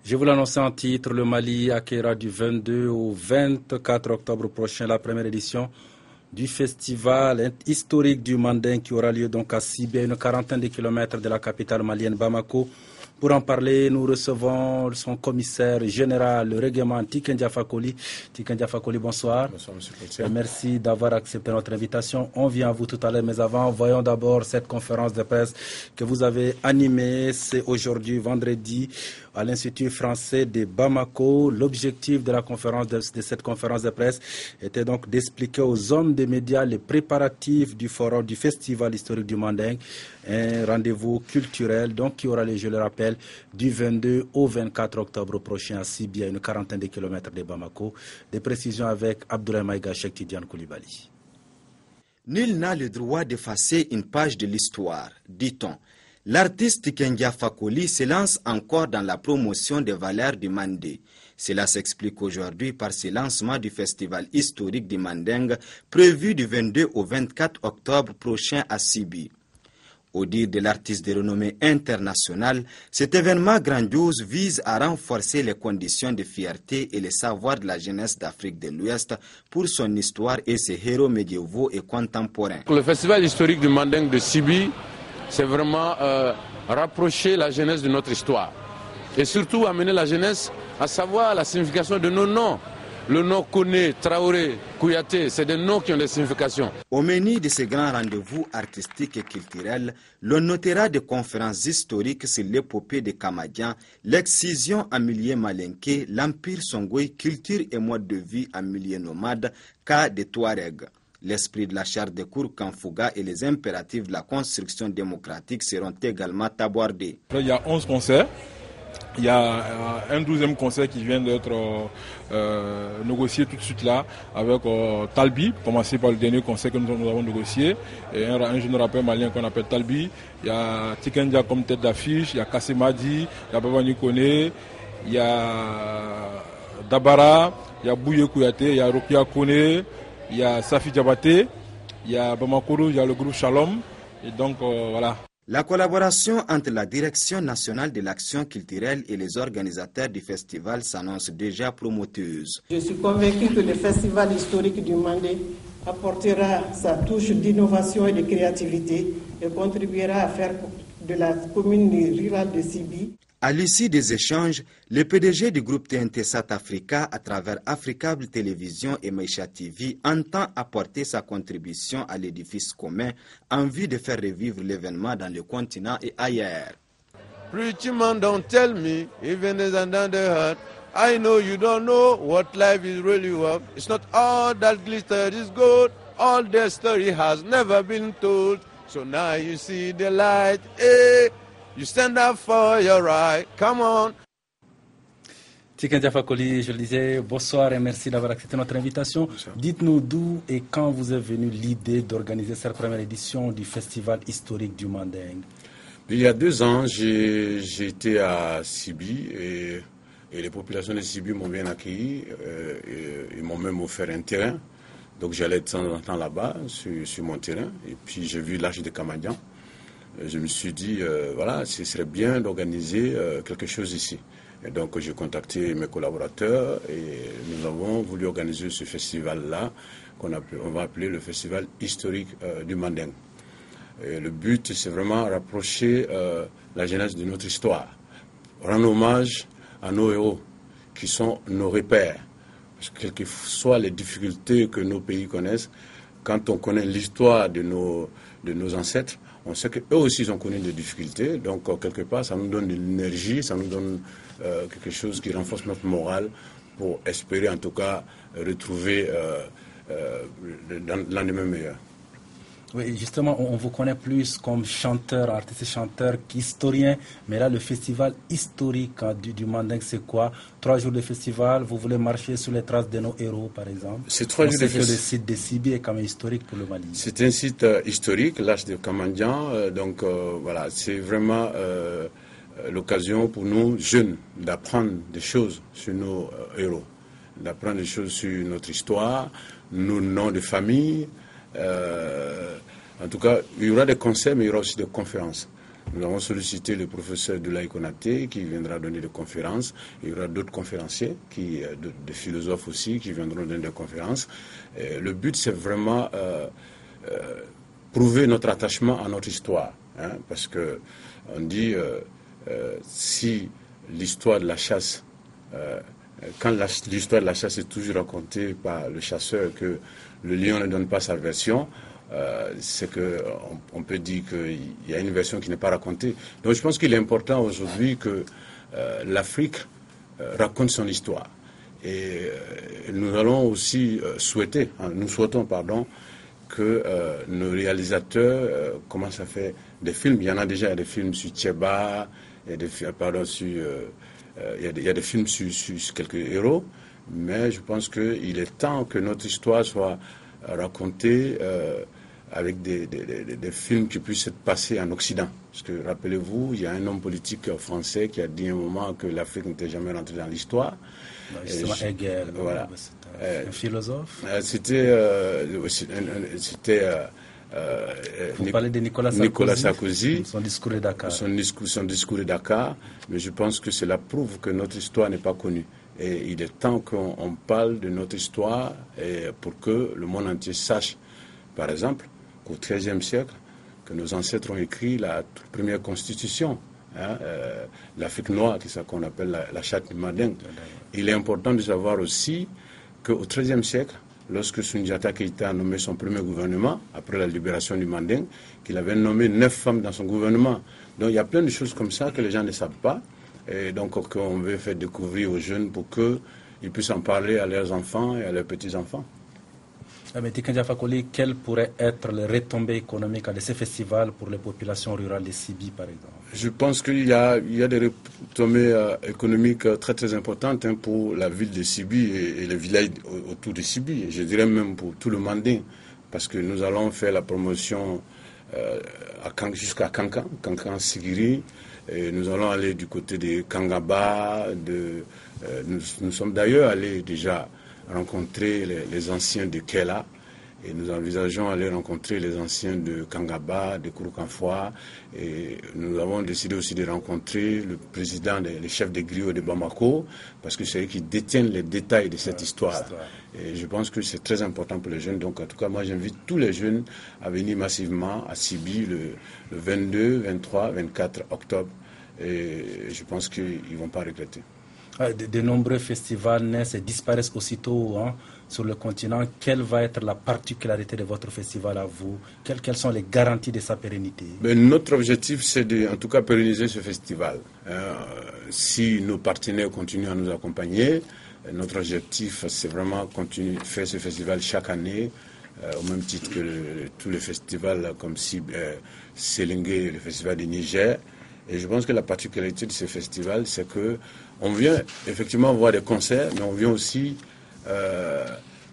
Je vous l'annonçais en titre, le Mali accueillera du 22 au 24 octobre prochain la première édition du festival historique du Manding qui aura lieu donc à Sibi, à une quarantaine de kilomètres de la capitale malienne Bamako. Pour en parler, nous recevons son commissaire général, le règlement Tiken Jah Fakoly. Tiken Jah Fakoly, bonsoir. Bonsoir, monsieur le président. Merci d'avoir accepté notre invitation. On vient à vous tout à l'heure, mais avant, voyons d'abord cette conférence de presse que vous avez animée. C'est aujourd'hui, vendredi, à l'Institut français de Bamako. L'objectif de la conférence de cette conférence de presse était donc d'expliquer aux hommes des médias les préparatifs du forum du festival historique du Manding, un rendez-vous culturel donc qui aura lieu, je le rappelle, du 22 au 24 octobre prochain à Sibi, à une quarantaine de kilomètres de Bamako. Des précisions avec Abdoulaye Maïga Cheikh Tidiane Koulibaly. Nul n'a le droit d'effacer une page de l'histoire, dit-on. L'artiste Tiken Jah Fakoly se lance encore dans la promotion des valeurs du Mandé. Cela s'explique aujourd'hui par ce lancement du festival historique du Manding prévu du 22 au 24 octobre prochain à Sibi. Au dire de l'artiste de renommée internationale, cet événement grandiose vise à renforcer les conditions de fierté et les savoirs de la jeunesse d'Afrique de l'Ouest pour son histoire et ses héros médiévaux et contemporains. Le festival historique du Manding de Sibi, c'est vraiment rapprocher la jeunesse de notre histoire et surtout amener la jeunesse à savoir la signification de nos noms. Le nom Koné, Traoré, Kouyaté, c'est des noms qui ont des significations. Au menu de ces grands rendez-vous artistiques et culturels, l'on notera des conférences historiques sur l'épopée de Kamadian, l'excision en milieu malinké, l'empire Songhai, culture et mode de vie en milieu nomade, cas des Touaregs. L'esprit de la charte de Kourkanfouga et les impératifs de la construction démocratique seront également abordés. Il y a 11 concerts. Il y a un 12e concert qui vient d'être négocié tout de suite là avec Talbi, commencer par le dernier concert que nous avons négocié, et un jeune rappeur malien qu'on appelle Talbi. Il y a Tiken Jah comme tête d'affiche, il y a Kassemadi, il y a Baba Nikone, il y a Dabara, il y a Bouye Kouyaté, il y a Rokia Kone, il y a Safi Diabaté, il y a Bamakoro, il y a le groupe Shalom, et donc voilà. La collaboration entre la Direction nationale de l'action culturelle et les organisateurs du festival s'annonce déjà promoteuse. Je suis convaincu que le festival historique du Mandé apportera sa touche d'innovation et de créativité et contribuera à faire de la commune rurale de Sibi. À l'issue des échanges, le PDG du groupe TNT South Africa, à travers Africable Télévision et Maïcha TV, entend apporter sa contribution à l'édifice commun en vue de faire revivre l'événement dans le continent et ailleurs. Preachy man, don't tell me, even as under the heart, I know you don't know what life is really worth. It's not all that glitters is gold, all their story has never been told. So now you see the light, eh? You stand up for your right, come on. Tiken Jah Fakoly, je le disais, bonsoir et merci d'avoir accepté notre invitation. Dites-nous d'où et quand vous est venue l'idée d'organiser cette première édition du festival historique du Manding. Il y a 2 ans, j'ai été à Sibi et les populations de Sibi m'ont bien accueilli. Ils m'ont même offert un terrain. Donc j'allais de temps en temps là-bas, sur mon terrain. Et puis j'ai vu l'âge de Kamadian. Je me suis dit, voilà, ce serait bien d'organiser quelque chose ici. Et donc j'ai contacté mes collaborateurs et nous avons voulu organiser ce festival-là, on va appeler le festival historique du Manding. Et le but, c'est vraiment rapprocher la jeunesse de notre histoire, rendre hommage à nos héros, qui sont nos repères. Parce que quelles que soient les difficultés que nos pays connaissent, quand on connaît l'histoire de nos ancêtres, on sait qu'eux aussi ils ont connu des difficultés, donc quelque part ça nous donne de l'énergie, ça nous donne quelque chose qui renforce notre morale pour espérer en tout cas retrouver l'année meilleur. Oui, justement, on vous connaît plus comme chanteur, artiste chanteur qu'historien, mais là le festival historique du Manding c'est quoi? 3 jours de festival, vous voulez marcher sur les traces de nos héros par exemple? C'est 3 jours de festival. Le site de Sibi est quand même historique pour le Mali. C'est un site historique, l'âge de Kamadian, donc voilà, c'est vraiment l'occasion pour nous jeunes d'apprendre des choses sur nos héros, d'apprendre des choses sur notre histoire, nos noms de famille. En tout cas, il y aura des concerts, mais il y aura aussi des conférences. Nous avons sollicité le professeur Doulaye Konaté qui viendra donner des conférences. Il y aura d'autres conférenciers, des philosophes aussi, qui viendront donner des conférences. Le but, c'est vraiment prouver notre attachement à notre histoire. Parce que on dit, si l'histoire de la chasse, quand l'histoire de la chasse est toujours racontée par le chasseur, que le lion ne donne pas sa version, c'est qu'on peut dire qu'il y a une version qui n'est pas racontée. Donc je pense qu'il est important aujourd'hui que l'Afrique raconte son histoire. Et nous allons aussi nous souhaitons que nos réalisateurs commencent à faire des films. Il y en a déjà des films sur Tcheba, il y a des films sur quelques héros, mais je pense qu'il est temps que notre histoire soit racontée avec des films qui puissent être passés en Occident. Parce que, rappelez-vous, il y a un homme politique français qui a dit à un moment que l'Afrique n'était jamais rentrée dans l'histoire. Justement, Hegel, voilà. Un philosophe. Vous parlez de Nicolas Sarkozy. Son discours de Dakar. Son discours de Dakar. Mais je pense que cela prouve que notre histoire n'est pas connue. Et il est temps qu'on parle de notre histoire pour que le monde entier sache, par exemple, qu'au XIIIe siècle, que nos ancêtres ont écrit la toute première constitution, l'Afrique noire, c'est ça qu'on appelle la charte du Manding. Il est important de savoir aussi qu'au XIIIe siècle, lorsque Soundiata Keïta a nommé son premier gouvernement, après la libération du Manding, qu'il avait nommé 9 femmes dans son gouvernement. Donc il y a plein de choses comme ça que les gens ne savent pas, et donc qu'on veut faire découvrir aux jeunes pour qu'ils puissent en parler à leurs enfants et à leurs petits-enfants. Mais Tiken Fakoli, quelles pourraient être les retombées économiques de ces festivals pour les populations rurales de Sibi, par exemple? Je pense qu'il y a des retombées économiques très très importantes pour la ville de Sibi et les villages autour de Sibi. Et je dirais même pour tout le Manding, parce que nous allons faire la promotion jusqu'à Kankan Sigiri. Et nous allons aller du côté de Kangaba. Nous sommes d'ailleurs allés déjà rencontrer les anciens de Kela, et nous envisageons aller rencontrer les anciens de Kangaba, de Kouroukanfoua, et nous avons décidé aussi de rencontrer le président, les chefs des griots de Bamako, parce que c'est eux qui détiennent les détails de cette histoire. Et je pense que c'est très important pour les jeunes. Donc en tout cas, moi j'invite tous les jeunes à venir massivement à Sibi le 22, 23, 24 octobre, et je pense qu'ils ne vont pas regretter. De nombreux festivals naissent et disparaissent aussitôt sur le continent. Quelle va être la particularité de votre festival à vous? Quelles sont les garanties de sa pérennité? Notre objectif, c'est en tout cas pérenniser ce festival. Si nos partenaires continuent à nous accompagner, notre objectif, c'est vraiment faire ce festival chaque année, au même titre que tous les festivals comme Selingué, le festival du Niger. Et je pense que la particularité de ce festival, c'est qu'on vient effectivement voir des concerts, mais on vient aussi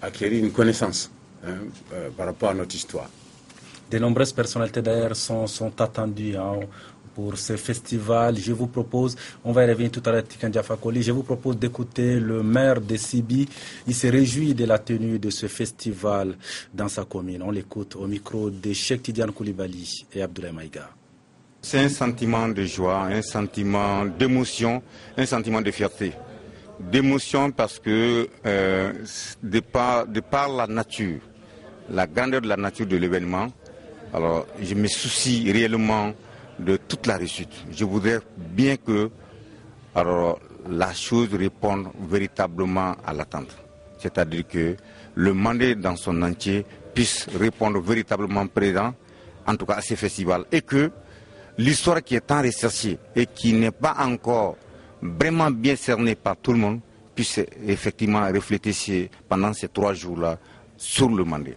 acquérir une connaissance par rapport à notre histoire. De nombreuses personnalités d'ailleurs sont attendues pour ce festival. Je vous propose, on va y revenir tout à l'heure, Tiken Fakoli, je vous propose d'écouter le maire de Sibi. Il se réjouit de la tenue de ce festival dans sa commune. On l'écoute au micro de Cheikh Tidiane Koulibaly et Abdoulaye Maïga. C'est un sentiment de joie, un sentiment d'émotion, un sentiment de fierté. D'émotion parce que de par la nature, la grandeur de la nature de l'événement, alors je me soucie réellement de toute la réussite. Je voudrais bien que la chose réponde véritablement à l'attente. C'est-à-dire que le Mandé dans son entier puisse répondre véritablement présent, en tout cas à ces festivals, et que l'histoire qui est tant recherchée et qui n'est pas encore vraiment bien cernée par tout le monde puisse effectivement refléter pendant ces 3 jours-là sur le Mandé.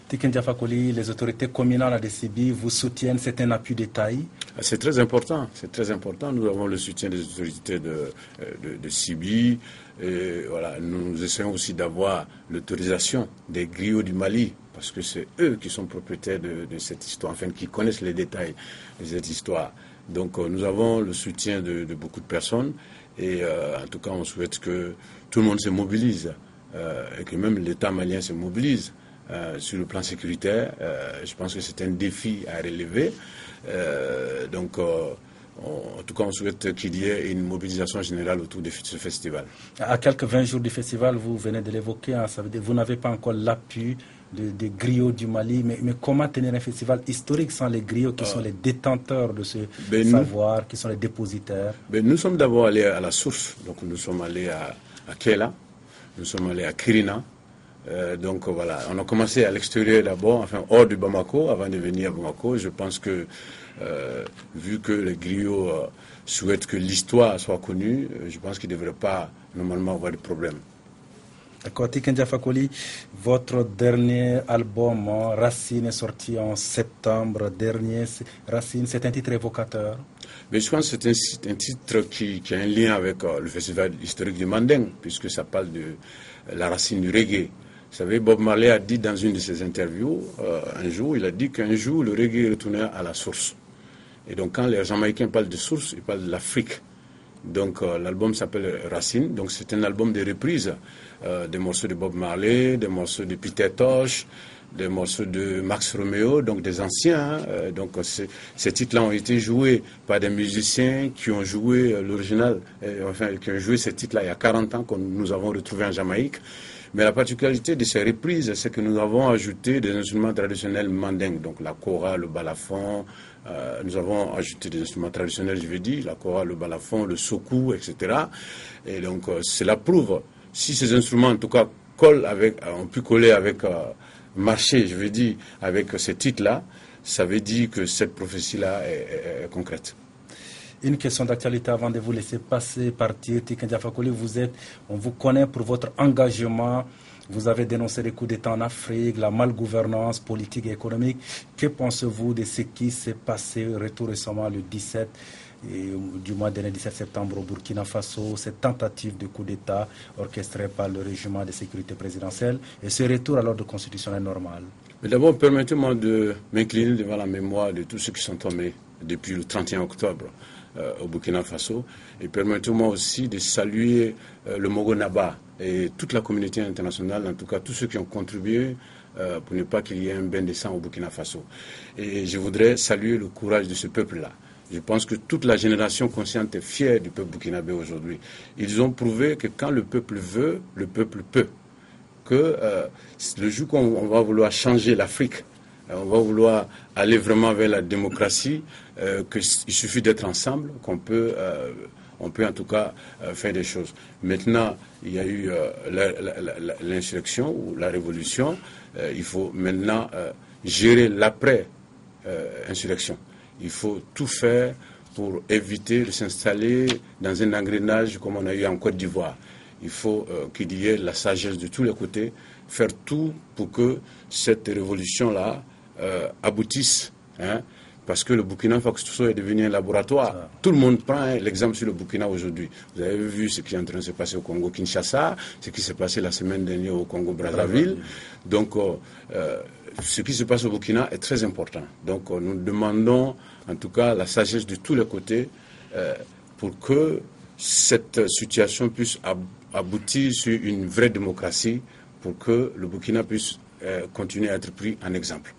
Tiken Fakoli, les autorités communales de Sibi vous soutiennent, c'est un appui de taille? C'est très important, c'est très important. Nous avons le soutien des autorités de Sibi. Et voilà, nous essayons aussi d'avoir l'autorisation des griots du Mali, parce que c'est eux qui sont propriétaires de cette histoire, enfin qui connaissent les détails de cette histoire. Donc nous avons le soutien de beaucoup de personnes, et en tout cas on souhaite que tout le monde se mobilise, et que même l'État malien se mobilise. sur le plan sécuritaire. Je pense que c'est un défi à relever. En tout cas, on souhaite qu'il y ait une mobilisation générale autour de ce festival. À quelques 20 jours du festival, vous venez de l'évoquer, hein, ça veut dire que vous n'avez pas encore l'appui des griots du Mali, mais comment tenir un festival historique sans les griots qui sont les détenteurs de ce savoir, qui sont les dépositaires? Nous sommes d'abord allés à la source, donc nous sommes allés à Kela, nous sommes allés à Kirina. Voilà, on a commencé à l'extérieur d'abord, enfin hors du Bamako, avant de venir à Bamako. Je pense que, vu que les griots souhaitent que l'histoire soit connue, je pense qu'ils ne devraient pas normalement avoir de problème. D'accord, Tiken Jah Fakoly, votre dernier album, Racine, est sorti en septembre dernier. Racine, c'est un titre évocateur. Mais je pense que c'est un titre qui a un lien avec le festival historique du Manding, puisque ça parle de la racine du reggae. Vous savez, Bob Marley a dit dans une de ses interviews, un jour, il a dit qu'un jour, le reggae retournera à la source. Et donc, quand les Jamaïcains parlent de source, ils parlent de l'Afrique. Donc, l'album s'appelle Racine. Donc, c'est un album de reprises des morceaux de Bob Marley, des morceaux de Peter Tosh, des morceaux de Max Romeo, donc des anciens. Donc, ces titres-là ont été joués par des musiciens qui ont joué l'original, qui ont joué ces titres-là il y a 40 ans, que nous avons retrouvés en Jamaïque. Mais la particularité de ces reprises, c'est que nous avons ajouté des instruments traditionnels mandingues, donc la kora, le balafon. Nous avons ajouté des instruments traditionnels, je veux dire, la kora, le balafon, le sokou, etc. Et donc, cela prouve, si ces instruments, en tout cas, ont pu coller avec, marcher, je veux dire, avec ces titres-là, ça veut dire que cette prophétie-là est concrète. Une question d'actualité avant de vous laisser partir. Tiken Jah Fakoly, on vous connaît pour votre engagement. Vous avez dénoncé les coups d'État en Afrique, la malgouvernance politique et économique. Que pensez-vous de ce qui s'est passé tout récemment le 17 du mois dernier, 17 septembre au Burkina Faso, cette tentative de coup d'État orchestrée par le régiment de sécurité présidentielle et ce retour à l'ordre constitutionnel normal? Mais d'abord, permettez-moi de m'incliner devant la mémoire de tous ceux qui sont tombés depuis le 31 octobre au Burkina Faso. Et permettez-moi aussi de saluer le Mogo-Naba et toute la communauté internationale, en tout cas tous ceux qui ont contribué pour ne pas qu'il y ait un bain de sang au Burkina Faso. Et je voudrais saluer le courage de ce peuple-là. Je pense que toute la génération consciente est fière du peuple burkinabé aujourd'hui. Ils ont prouvé que quand le peuple veut, le peuple peut. Que le jour qu'on va vouloir changer l'Afrique, on va vouloir aller vraiment vers la démocratie, qu'il suffit d'être ensemble, qu'on peut, on peut en tout cas faire des choses. Maintenant, il y a eu l'insurrection ou la révolution. Il faut maintenant gérer l'après-insurrection. Il faut tout faire pour éviter de s'installer dans un engrenage comme on a eu en Côte d'Ivoire. Il faut qu'il y ait la sagesse de tous les côtés, faire tout pour que cette révolution-là aboutisse. Parce que le Burkina Faso est devenu un laboratoire. Tout le monde prend l'exemple sur le Burkina aujourd'hui. Vous avez vu ce qui est en train de se passer au Congo-Kinshasa, ce qui s'est passé la semaine dernière au Congo-Brazzaville. Donc, ce qui se passe au Burkina est très important. Donc, nous demandons en tout cas la sagesse de tous les côtés pour que cette situation puisse aboutir sur une vraie démocratie, pour que le Burkina puisse continuer à être pris en exemple.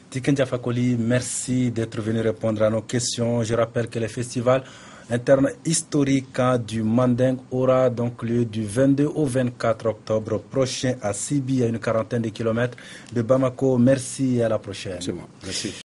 Tiken Jah Fakoly, merci d'être venu répondre à nos questions. Je rappelle que le festival interne historique du Manding aura donc lieu du 22 au 24 octobre prochain à Sibi, à une quarantaine de kilomètres de Bamako. Merci et à la prochaine. C'est moi. Merci.